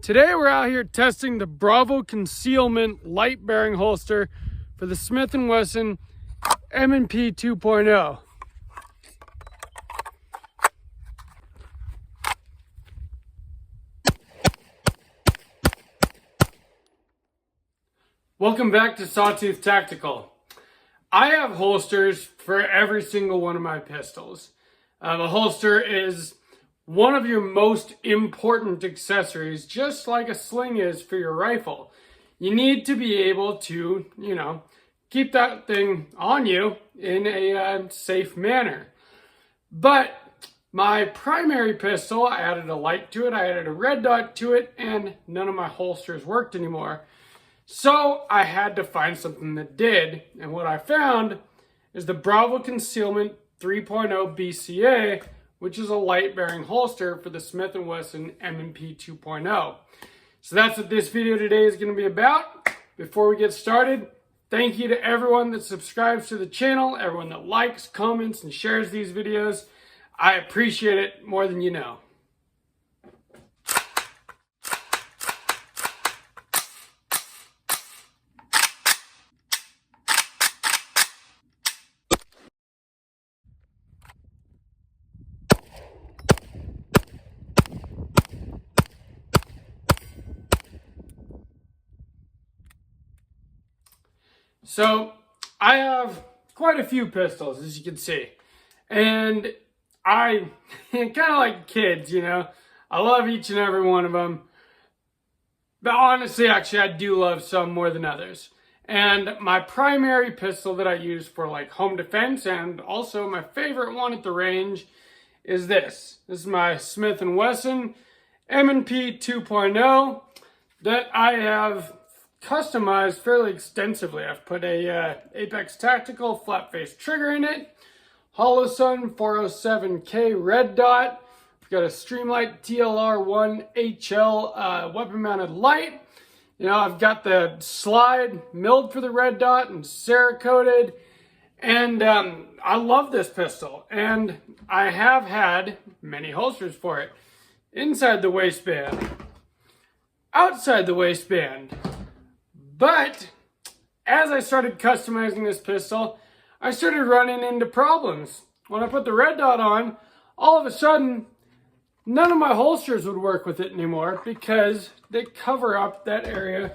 Today we're out here testing the Bravo Concealment light bearing holster for the Smith Wesson M&P 2.0. Welcome back to Sawtooth Tactical. I have holsters for every single one of my pistols. The holster is one of your most important accessories, just like a sling is for your rifle. You need to be able to, keep that thing on you in a safe manner. But my primary pistol, I added a light to it, I added a red dot to it, and none of my holsters worked anymore. So I had to find something that did, and what I found is the Bravo Concealment 3.0 BCA, which is a light bearing holster for the Smith Wesson M&P 2.0. So that's what this video today is going to be about. Before we get started, thank you to everyone that subscribes to the channel, everyone that likes, comments, and shares these videos. I appreciate it more than you know. So I have quite a few pistols, as you can see, and I kind of like kids, I love each and every one of them, but honestly, actually, I do love some more than others. And my primary pistol that I use for like home defense, and also my favorite one at the range, is this. This is my Smith & Wesson M&P 2.0 that I have customized fairly extensively. I've put a Apex Tactical flat face trigger in it, Holosun 407K red dot. We've got a Streamlight TLR-1 HL weapon mounted light. I've got the slide milled for the red dot and Cerakoted, and I love this pistol, and I have had many holsters for it. Inside the waistband, outside the waistband. But as I started customizing this pistol, I started running into problems. When I put the red dot on, all of a sudden, none of my holsters would work with it anymore because they cover up that area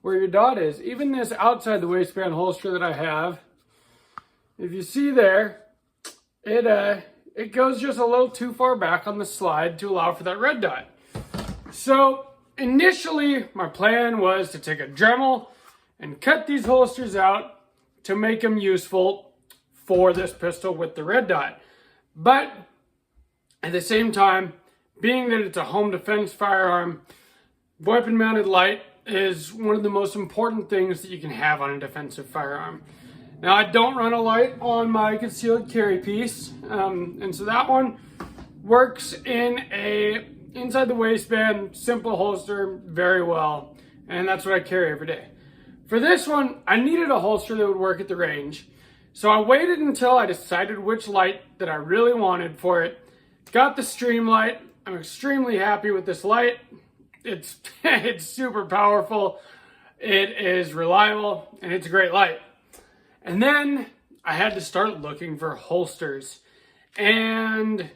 where your dot is. Even this outside the waistband holster that I have, if you see there, it goes just a little too far back on the slide to allow for that red dot. So initially, my plan was to take a Dremel and cut these holsters out to make them useful for this pistol with the red dot. But at the same time, being that it's a home defense firearm, weapon-mounted light is one of the most important things that you can have on a defensive firearm. Now, I don't run a light on my concealed carry piece, and so that one works in a inside the waistband, simple holster very well, and that's what I carry every day. For this one, I needed a holster that would work at the range, so I waited until I decided which light that I really wanted for it. Got the Streamlight. I'm extremely happy with this light. It's super powerful, it is reliable, and it's a great light. And then I had to start looking for holsters, and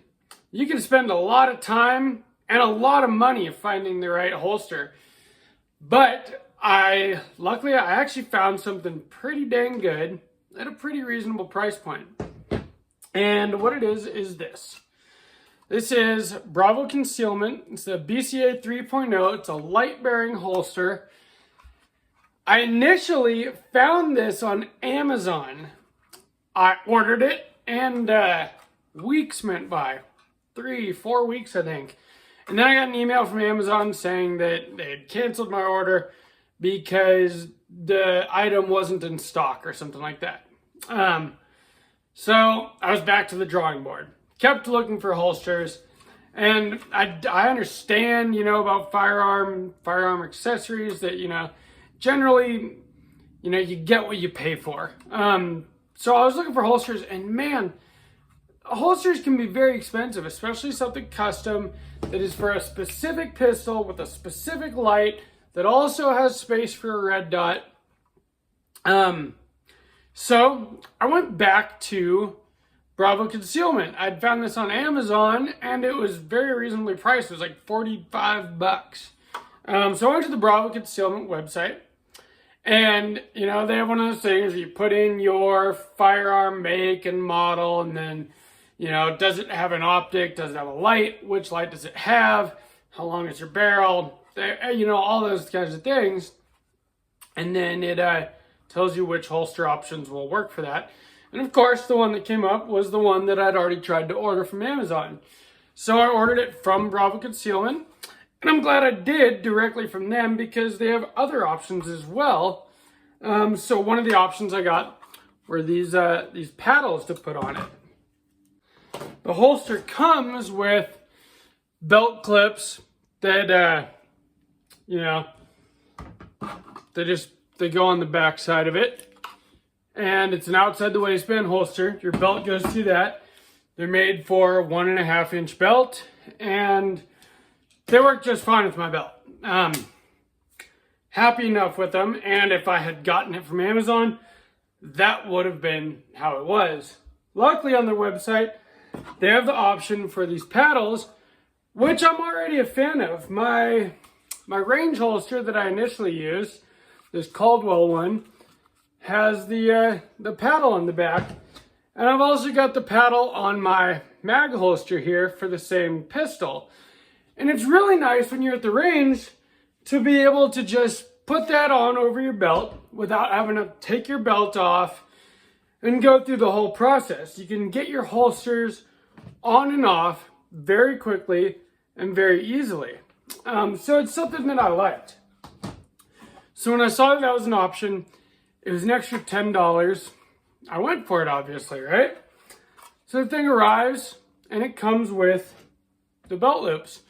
you can spend a lot of time and a lot of money finding the right holster. But luckily I actually found something pretty dang good at a pretty reasonable price point. And what it is this. This is Bravo Concealment. It's the BCA 3.0. It's a light bearing holster. I initially found this on Amazon. I ordered it and weeks went by. 3-4 weeks, I think. And then I got an email from Amazon saying that they had canceled my order because the item wasn't in stock or something like that. So I was back to the drawing board. Kept looking for holsters. And I understand, about firearm accessories that, generally, you get what you pay for. So I was looking for holsters, and man, holsters can be very expensive, especially something custom that is for a specific pistol with a specific light that also has space for a red dot. So I went back to Bravo Concealment. I'd found this on Amazon and it was very reasonably priced. It was like $45. So I went to the Bravo Concealment website, and they have one of those things where you put in your firearm make and model, and then does it have an optic, does it have a light, which light does it have, how long is your barrel, all those kinds of things. And then it tells you which holster options will work for that. And of course, the one that came up was the one that I'd already tried to order from Amazon. So I ordered it from Bravo Concealment, and I'm glad I did directly from them because they have other options as well. So one of the options I got were these paddles to put on it. The holster comes with belt clips that, they go on the back side of it. And it's an outside the waistband holster. Your belt goes through that. They're made for a 1.5 inch belt, and they work just fine with my belt. Happy enough with them, and if I had gotten it from Amazon, that would have been how it was. Luckily on their website, they have the option for these paddles, which I'm already a fan of. My range holster that I initially used, this Caldwell one, has the paddle on the back, and I've also got the paddle on my mag holster here for the same pistol. And it's really nice when you're at the range to be able to just put that on over your belt without having to take your belt off and go through the whole process. You can get your holsters on and off very quickly and very easily. So it's something that I liked. So when I saw that was an option, it was an extra $10. I went for it, obviously, right? So the thing arrives, and it comes with the belt loops.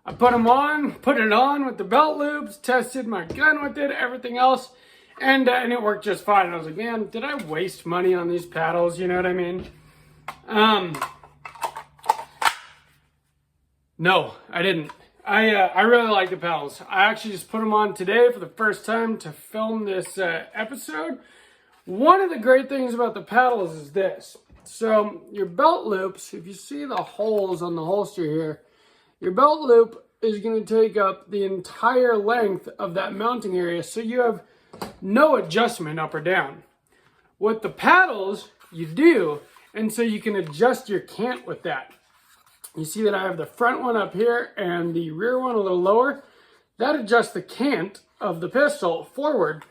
I put it on with the belt loops, tested my gun with it, everything else, and it worked just fine. And I was like, man, did I waste money on these paddles? You know what I mean? No, I didn't. I really like the paddles. I actually just put them on today for the first time to film this episode. One of the great things about the paddles is this. So your belt loops, if you see the holes on the holster here, your belt loop is going to take up the entire length of that mounting area, so you have no adjustment up or down. With the paddles, you do, and so you can adjust your cant with that. You see that I have the front one up here and the rear one a little lower. That adjusts the cant of the pistol forward,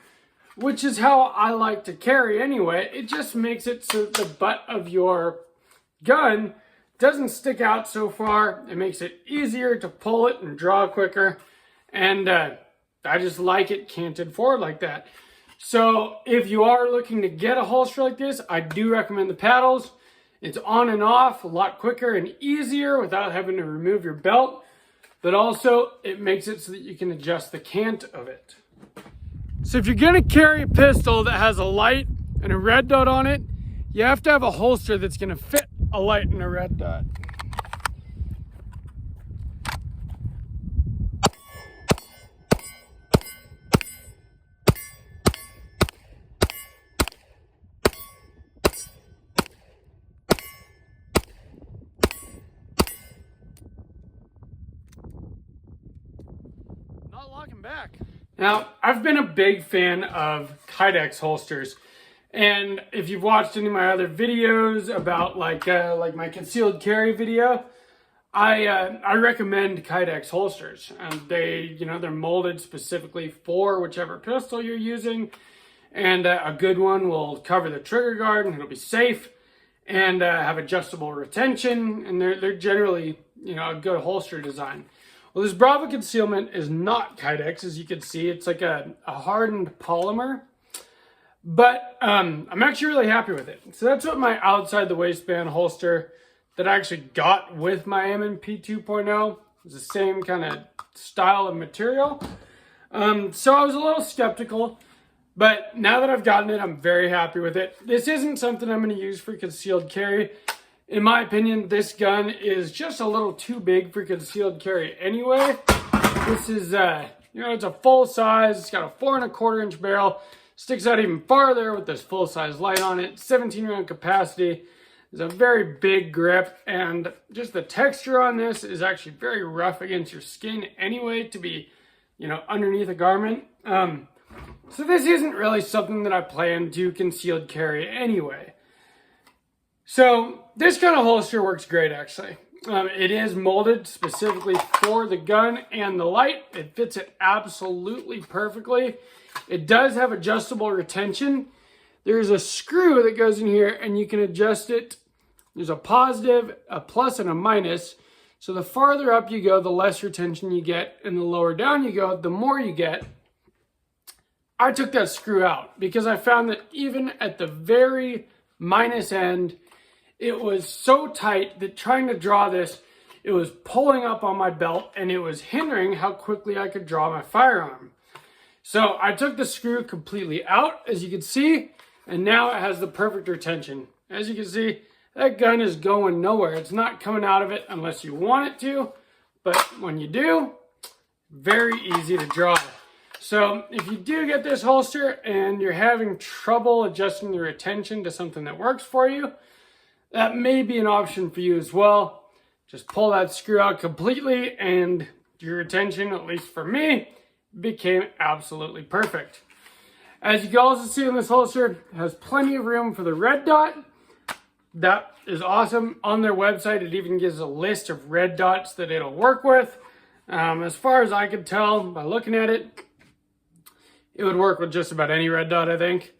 which is how I like to carry anyway. It just makes it so that the butt of your gun doesn't stick out so far. It makes it easier to pull it and draw quicker. And I just like it canted forward like that. So if you are looking to get a holster like this, I do recommend the paddles. It's on and off a lot quicker and easier without having to remove your belt, but also it makes it so that you can adjust the cant of it. So if you're gonna carry a pistol that has a light and a red dot on it, you have to have a holster that's gonna fit a light and a red dot. Not locking back. Now, I've been a big fan of Kydex holsters, and if you've watched any of my other videos about like my concealed carry video, I recommend Kydex holsters. And they're molded specifically for whichever pistol you're using, and a good one will cover the trigger guard and it'll be safe and have adjustable retention, and they're generally a good holster design. Well, this Bravo Concealment is not Kydex, as you can see. It's like a hardened polymer, but I'm actually really happy with it. So that's what my outside the waistband holster that I actually got with my M&P 2.0 is the same kind of style of material. So I was a little skeptical, but now that I've gotten it, I'm very happy with it. This isn't something I'm going to use for concealed carry. In my opinion, this gun is just a little too big for concealed carry anyway. This is, it's a full size. It's got a 4¼ inch barrel. Sticks out even farther with this full size light on it. 17 round capacity. It's a very big grip, and just the texture on this is actually very rough against your skin anyway to be, underneath a garment. So this isn't really something that I plan to concealed carry anyway. So this kind of holster works great actually. It is molded specifically for the gun and the light. It fits it absolutely perfectly. It does have adjustable retention. There's a screw that goes in here and you can adjust it. There's a positive, a plus, and a minus. So the farther up you go, the less retention you get, and the lower down you go, the more you get. I took that screw out because I found that even at the very minus end, it was so tight that trying to draw this, it was pulling up on my belt and it was hindering how quickly I could draw my firearm. So I took the screw completely out, as you can see, and now it has the perfect retention. As you can see, that gun is going nowhere. It's not coming out of it unless you want it to, but when you do, very easy to draw. So if you do get this holster and you're having trouble adjusting the retention to something that works for you, that may be an option for you as well. Just pull that screw out completely and your retention, at least for me, became absolutely perfect. As you can also see in this holster, it has plenty of room for the red dot. That is awesome. On their website, it even gives a list of red dots that it'll work with. As far as I could tell by looking at it, it would work with just about any red dot, I think.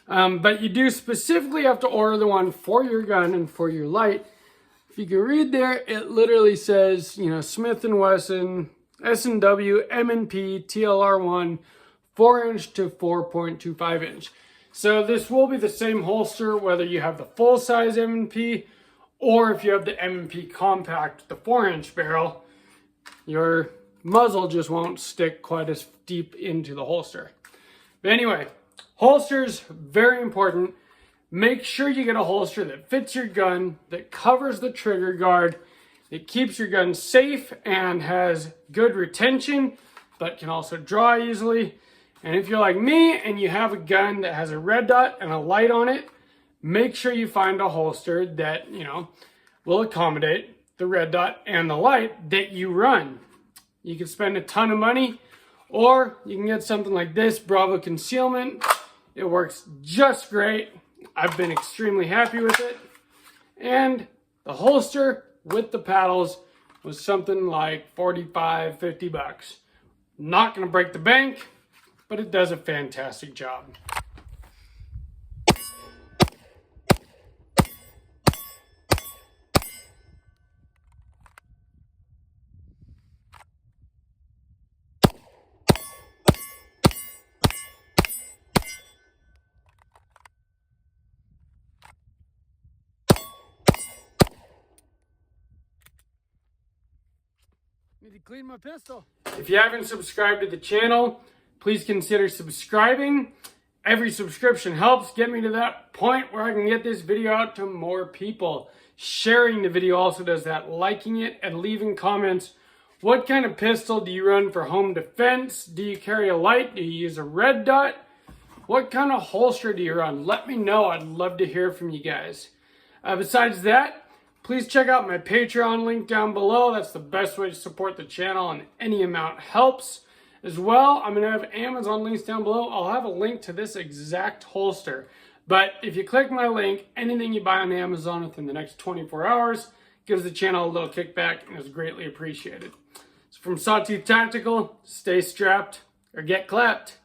But you do specifically have to order the one for your gun and for your light. If you can read there, it literally says, Smith Wesson M&P TLR-1 4-inch to 4.25 inch. So this will be the same holster whether you have the full size M&P or if you have the M&P compact, the 4-inch barrel. Your muzzle just won't stick quite as deep into the holster. But anyway, holsters, very important. Make sure you get a holster that fits your gun, that covers the trigger guard, that keeps your gun safe and has good retention, but can also draw easily. And if you're like me and you have a gun that has a red dot and a light on it, make sure you find a holster that, will accommodate the red dot and the light that you run. You can spend a ton of money, or you can get something like this, Bravo Concealment. It works just great. I've been extremely happy with it. And the holster with the paddles was something like 45, 50 bucks. Not gonna break the bank, but it does a fantastic job. Need to clean my pistol. If you haven't subscribed to the channel, please consider subscribing. Every subscription helps get me to that point where I can get this video out to more people. Sharing the video also does that. Liking it and leaving comments. What kind of pistol do you run for home defense? Do you carry a light? Do you use a red dot? What kind of holster do you run? Let me know. I'd love to hear from you guys. Besides that, please check out my Patreon link down below. That's the best way to support the channel, and any amount helps. As well, I'm going to have Amazon links down below. I'll have a link to this exact holster. But if you click my link, anything you buy on Amazon within the next 24 hours gives the channel a little kickback and is greatly appreciated. So from Sawtooth Tactical, stay strapped or get clapped.